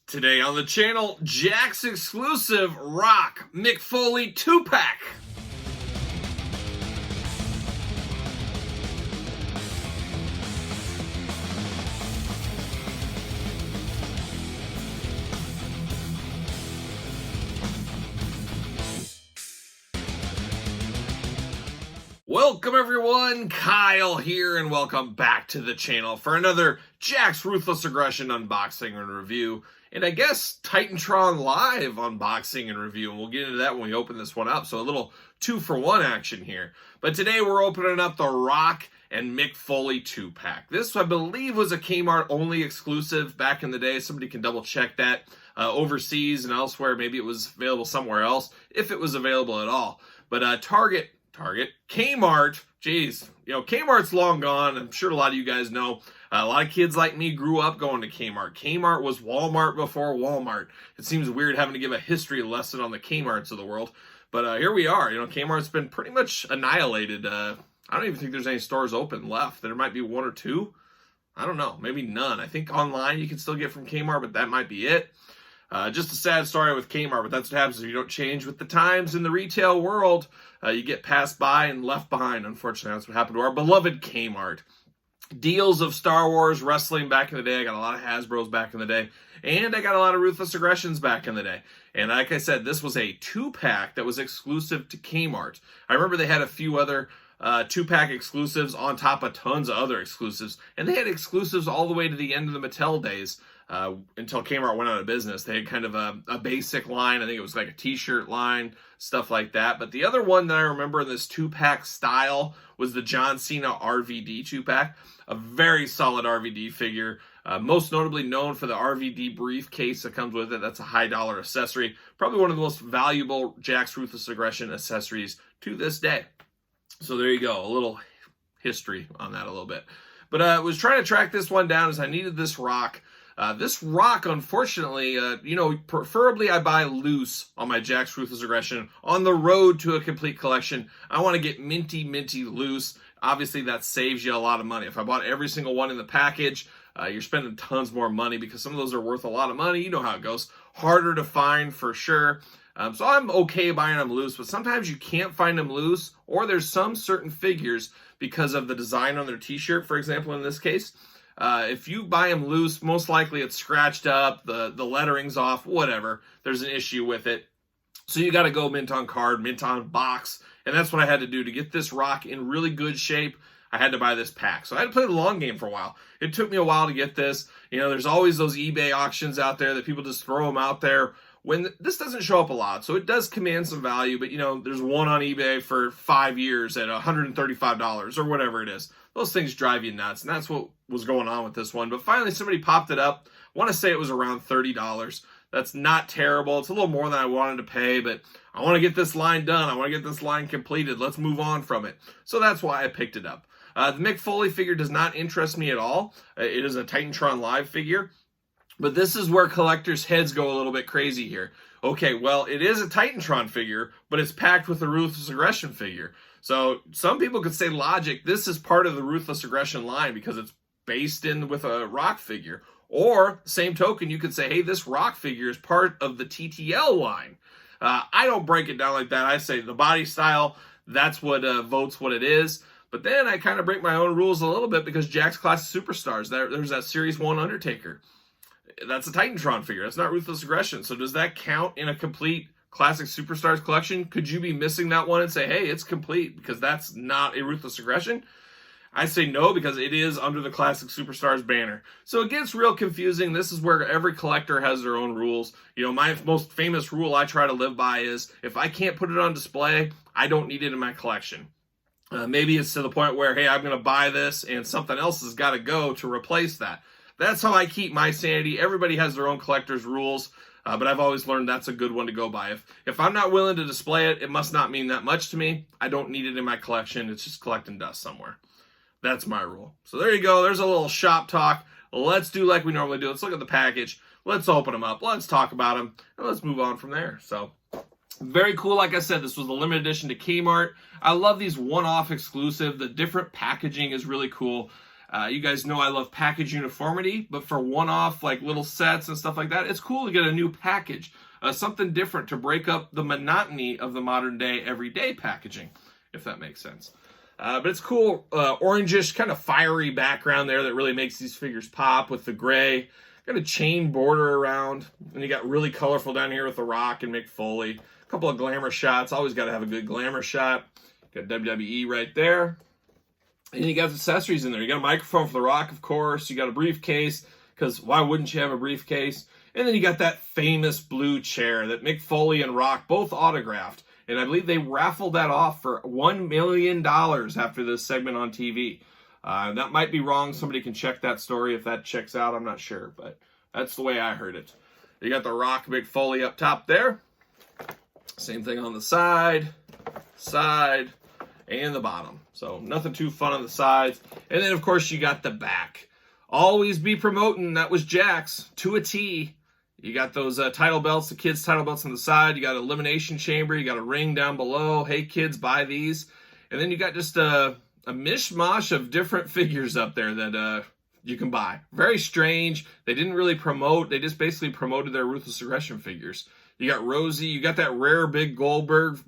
Today on the channel, Jakks exclusive Rock Mick Foley 2-pack. Welcome everyone, Kyle here, and welcome back to the channel for another Jakks Ruthless Aggression unboxing and review. And I guess Titantron Live unboxing and review, and we'll get into that when we open this one up. So a little 2-for-1 action here. But today we're opening up the Rock and Mick Foley 2-pack. This, I believe, was a Kmart only exclusive back in the day. Somebody can double check that overseas and elsewhere. Maybe it was available somewhere else, if it was available at all. But Target, Kmart, geez, you know, Kmart's long gone. I'm sure a lot of you guys know. A lot of kids like me grew up going to Kmart. Kmart was Walmart before Walmart. It seems weird having to give a history lesson on the Kmarts of the world. But here we are. You know, Kmart's been pretty much annihilated. I don't even think there's any stores open left. There might be one or two. I don't know. Maybe none. I think online you can still get from Kmart, but that might be it. Just a sad story with Kmart, but that's what happens if you don't change with the times in the retail world. You get passed by and left behind. Unfortunately, that's what happened to our beloved Kmart. Deals of Star Wars wrestling back in the day. I got a lot of Hasbros back in the day. And I got a lot of Ruthless Aggressions back in the day. And like I said, this was a 2-pack that was exclusive to Kmart. I remember they had a few other 2-pack exclusives on top of tons of other exclusives. And they had exclusives all the way to the end of the Mattel days. Until Kmart went out of business. They had kind of a basic line. I think it was like a t-shirt line, stuff like that. But the other one that I remember in this 2-pack style was the John Cena RVD 2-pack. A very solid RVD figure. Most notably known for the RVD briefcase that comes with it. That's a high-dollar accessory. Probably one of the most valuable Jakks Ruthless Aggression accessories to this day. So there you go. A little history on that a little bit. But I was trying to track this one down as I needed this Rock. This Rock, unfortunately, you know, preferably I buy loose on my Jakks Ruthless Aggression. On the road to a complete collection, I want to get minty loose. Obviously, that saves you a lot of money. If I bought every single one in the package, you're spending tons more money because some of those are worth a lot of money. You know how it goes. Harder to find for sure. So I'm okay buying them loose, but sometimes you can't find them loose, or there's some certain figures because of the design on their t-shirt, for example, in this case. If you buy them loose, most likely it's scratched up, the lettering's off, whatever. There's an issue with it. So you got to go mint on card, mint on box. And that's what I had to do to get this Rock in really good shape. I had to buy this pack. So I had to play the long game for a while. It took me a while to get this. You know, there's always those eBay auctions out there that people just throw them out there. When this doesn't show up a lot, so it does command some value, but you know, there's one on eBay for 5 years at $135 or whatever it is. Those things drive you nuts, and that's what was going on with this one. But finally, somebody popped it up. I want to say it was around $30. That's not terrible. It's a little more than I wanted to pay, but I want to get this line done. I want to get this line completed. Let's move on from it. So that's why I picked it up. The Mick Foley figure does not interest me at all. It is a Titantron Live figure. But this is where collectors' heads go a little bit crazy here. Okay, well, it is a Titantron figure, but it's packed with a Ruthless Aggression figure. So some people could say logic, this is part of the Ruthless Aggression line because it's based in with a Rock figure. Or, same token, you could say, hey, this Rock figure is part of the TTL line. I don't break it down like that. I say the body style, that's what votes what it is. But then I kind of break my own rules a little bit because Jakks Classic Superstars, there's that Series 1 Undertaker. That's a Titantron figure. That's not Ruthless Aggression. So does that count in a complete Classic Superstars collection? Could you be missing that one and say, hey, it's complete because that's not a Ruthless Aggression? I say no because it is under the Classic Superstars banner. So it gets real confusing. This is where every collector has their own rules. You know, my most famous rule I try to live by is if I can't put it on display, I don't need it in my collection. Maybe it's to the point where, hey, I'm going to buy this and something else has got to go to replace that. That's how I keep my sanity. Everybody has their own collector's rules, but I've always learned that's a good one to go by. If I'm not willing to display it, it must not mean that much to me. I don't need it in my collection. It's just collecting dust somewhere. That's my rule. So there you go. There's a little shop talk. Let's do like we normally do. Let's look at the package. Let's open them up. Let's talk about them, and let's move on from there. So very cool. Like I said, this was a limited edition to Kmart. I love these one-off exclusive. The different packaging is really cool. You guys know I love package uniformity, but for one-off like little sets and stuff like that, it's cool to get a new package, something different to break up the monotony of the modern day everyday packaging, if that makes sense. But it's cool, orangish, kind of fiery background there that really makes these figures pop with the gray. Got a chain border around, and you got really colorful down here with The Rock and Mick Foley. A couple of glamour shots. Always got to have a good glamour shot. Got WWE right there. And you got accessories in there. You got a microphone for The Rock, of course. You got a briefcase, because why wouldn't you have a briefcase? And then you got that famous blue chair that Mick Foley and Rock both autographed. And I believe they raffled that off for $1 million after this segment on TV. That might be wrong. Somebody can check that story if that checks out. I'm not sure, but that's the way I heard it. You got The Rock, Mick Foley up top there. Same thing on the side, and the bottom. So nothing too fun on the sides. And then, of course, you got the back. Always be promoting. That was Jakks to a T. You got those title belts, the kids' title belts on the side. You got an elimination chamber. You got a ring down below. Hey, kids, buy these. And then you got just a mishmash of different figures up there that you can buy. Very strange. They didn't really promote. They just basically promoted their Ruthless Aggression figures. You got Rosie. You got that rare Big Bill Goldberg,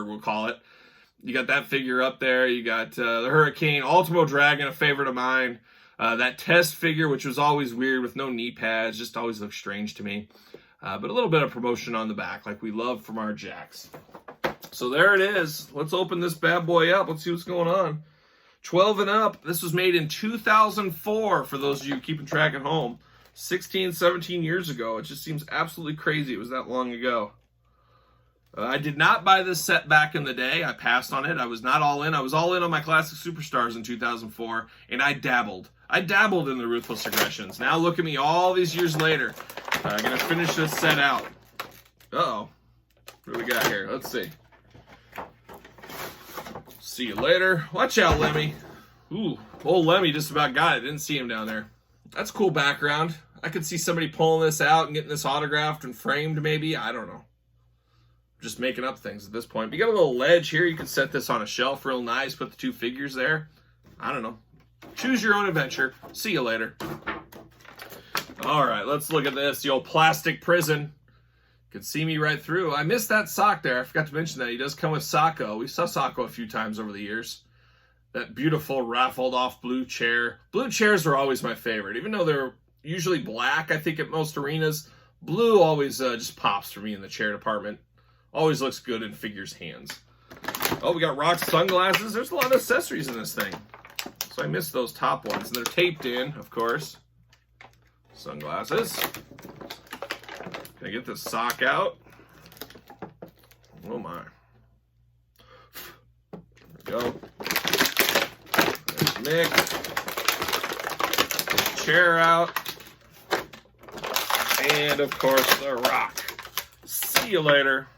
we'll call it. You got that figure up there. You got the Hurricane, Ultimo Dragon, a favorite of mine. That test figure, which was always weird with no knee pads, just always looked strange to me. But a little bit of promotion on the back, like we love from our Jakks. So there it is. Let's open this bad boy up. Let's see what's going on. 12 and up. This was made in 2004, for those of you keeping track at home. 16, 17 years ago. It just seems absolutely crazy it was that long ago. I did not buy this set back in the day. I passed on it. I was not all in. I was all in on my Classic Superstars in 2004, and I dabbled. I dabbled in the Ruthless Aggressions. Now look at me all these years later. I'm going to finish this set out. Uh-oh. What do we got here? Let's see. See you later. Watch out, Lemmy. Ooh, old Lemmy just about got it. Didn't see him down there. That's cool background. I could see somebody pulling this out and getting this autographed and framed maybe. I don't know. Just making up things at this point. But you got a little ledge here. You can set this on a shelf real nice. Put the two figures there. I don't know. Choose your own adventure. See you later. All right, let's look at this. The old plastic prison. You can see me right through. I missed that sock there. I forgot to mention that. He does come with Sacco. We saw Sacco a few times over the years. That beautiful raffled off blue chair. Blue chairs are always my favorite. Even though they're usually black, I think, at most arenas, blue always just pops for me in the chair department. Always looks good in figures' hands. Oh, we got Rock's sunglasses. There's a lot of accessories in this thing. So I missed those top ones. And they're taped in, of course. Sunglasses. Can I get this sock out? Oh my. There we go. There's Mick. Chair out. And of course the Rock. See you later.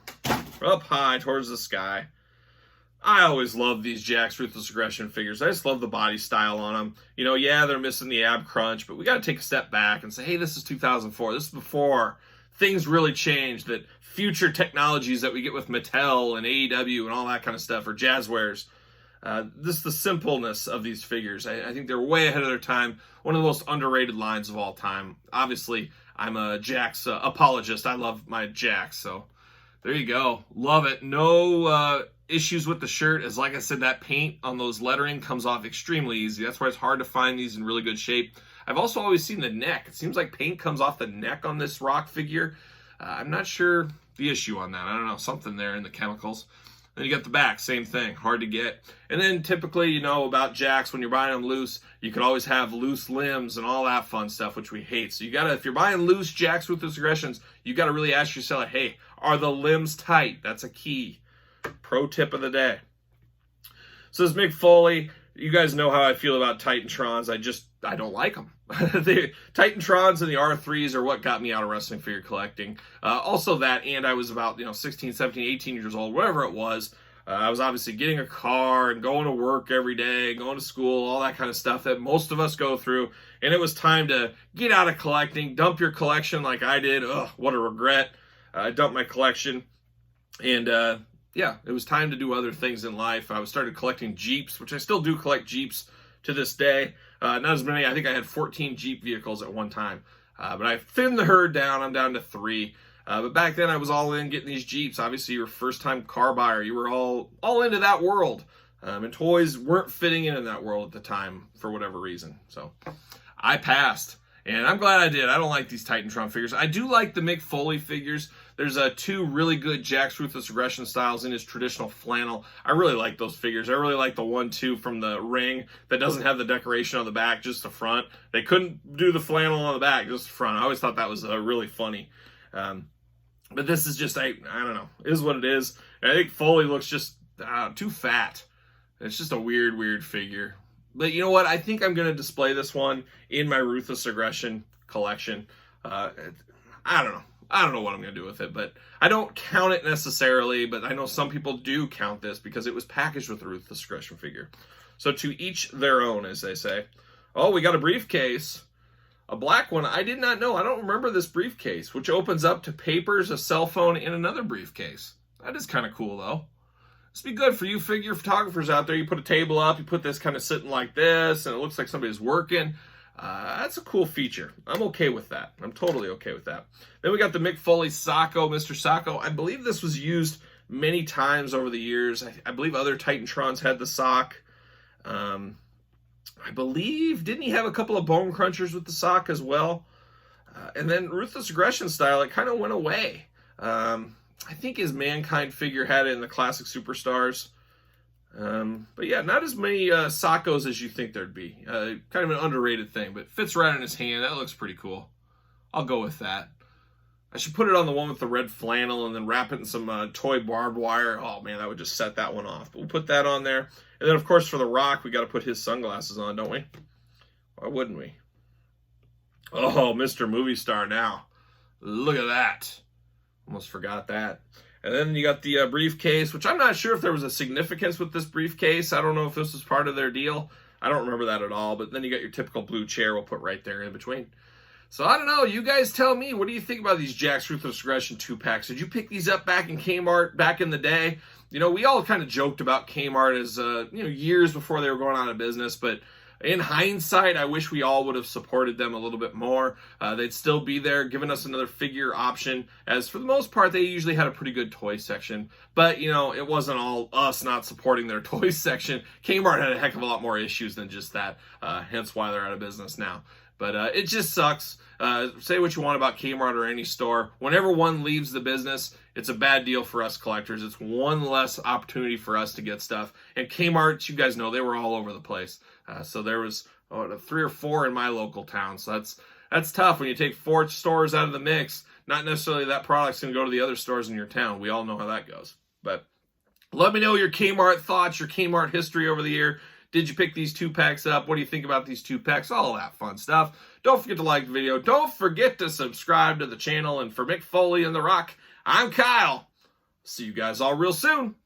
Up high towards the sky. I always love these Jakks Ruthless Aggression figures. I just love the body style on them. You know, yeah, they're missing the ab crunch, but we got to take a step back and say, hey, this is 2004. This is before things really changed, that future technologies that we get with Mattel and AEW and all that kind of stuff, or Jazzwares. This the simpleness of these figures. I think they're way ahead of their time. One of the most underrated lines of all time. Obviously, I'm a Jakks apologist. I love my Jakks, so there you go. Love it. No issues with the shirt, as like I said, that paint on those lettering comes off extremely easy. That's why it's hard to find these in really good shape. I've also always seen the neck. It seems like paint comes off the neck on this Rock figure. I'm not sure the issue on that. I don't know, something there in the chemicals. Then you got the back, same thing, hard to get. And then typically, you know about Jakks, when you're buying them loose, you could always have loose limbs and all that fun stuff, which we hate. So you gotta, if you're buying loose Jakks with those aggressions, you gotta really ask yourself, hey, are the limbs tight? That's a key. Pro tip of the day. So this Mick Foley, you guys know how I feel about Titantrons. I don't like them. The Titantrons and the R3s are what got me out of wrestling figure collecting. Also that, and I was about 16, 17, 18 years old, whatever it was. I was obviously getting a car and going to work every day, going to school, all that kind of stuff that most of us go through. And it was time to get out of collecting, dump your collection like I did. Ugh, what a regret. I dumped my collection. And yeah, it was time to do other things in life. I started collecting Jeeps, which I still do collect Jeeps to this day. Not as many. I think I had 14 Jeep vehicles at one time. But I thinned the herd down. I'm down to 3. But back then I was all in getting these Jeeps. Obviously, you're a first-time car buyer. You were all into that world. And toys weren't fitting in that world at the time for whatever reason. So I passed. And I'm glad I did. I don't like these Titantron figures. I do like the Mick Foley figures. There's 2 really good Jakks Ruthless Aggression styles in his traditional flannel. I really like those figures. I really like the 1-2 from the ring that doesn't have the decoration on the back, just the front. They couldn't do the flannel on the back, just the front. I always thought that was really funny. But this is just, I don't know. It is what it is. And I think Foley looks just too fat. It's just a weird figure. But you know what? I think I'm going to display this one in my Ruthless Aggression collection. I don't know. I don't know what I'm going to do with it, but I don't count it necessarily, but I know some people do count this because it was packaged with a Ruthless Aggression figure. So to each their own, as they say. Oh, we got a briefcase. A black one. I did not know. I don't remember this briefcase, which opens up to papers, a cell phone, and another briefcase. That is kind of cool, though. This would be good for you figure photographers out there. You put a table up, you put this kind of sitting like this, and it looks like somebody's working. That's a cool feature. I'm okay with that. I'm totally okay with that. Then we got the Mick Foley Socko, Mr. Socko. I believe this was used many times over the years. I believe other Titantrons had the sock. I believe, didn't he have a couple of bone crunchers with the sock as well? And then Ruthless Aggression style, it kind of went away. I think his Mankind figure had it in the Classic Superstars. But yeah, not as many Sockos as you think there'd be. Kind of an underrated thing, but fits right in his hand. That looks pretty cool. I'll go with that. I should put it on the one with the red flannel and then wrap it in some toy barbed wire. Oh man, that would just set that one off. But we'll put that on there. And then of course for The Rock, we got to put his sunglasses on, don't we? Why wouldn't we? Oh, Mr. Movie Star now. Look at that. Almost forgot that. And then you got the briefcase, which I'm not sure if there was a significance with this briefcase. I don't know if this was part of their deal. I don't remember that at all. But then you got your typical blue chair we'll put right there in between. So I don't know. You guys tell me. What do you think about these Jakks Ruthless Aggression 2-packs? Did you pick these up back in Kmart back in the day? You know, we all kind of joked about Kmart as, years before they were going out of business. But in hindsight, I wish we all would have supported them a little bit more. They'd still be there, giving us another figure option, as for the most part, they usually had a pretty good toy section. But, you know, it wasn't all us not supporting their toy section. Kmart had a heck of a lot more issues than just that, hence why they're out of business now. But it just sucks. Say what you want about Kmart or any store. Whenever one leaves the business, it's a bad deal for us collectors. It's one less opportunity for us to get stuff. And Kmart, you guys know, they were all over the place. So there was 3 or 4 in my local town. So that's tough when you take 4 stores out of the mix. Not necessarily that product's going to go to the other stores in your town. We all know how that goes. But let me know your Kmart thoughts, your Kmart history over the year. Did you pick these 2-packs up? What do you think about these 2-packs? All that fun stuff. Don't forget to like the video. Don't forget to subscribe to the channel. And for Mick Foley and The Rock, I'm Kyle. See you guys all real soon.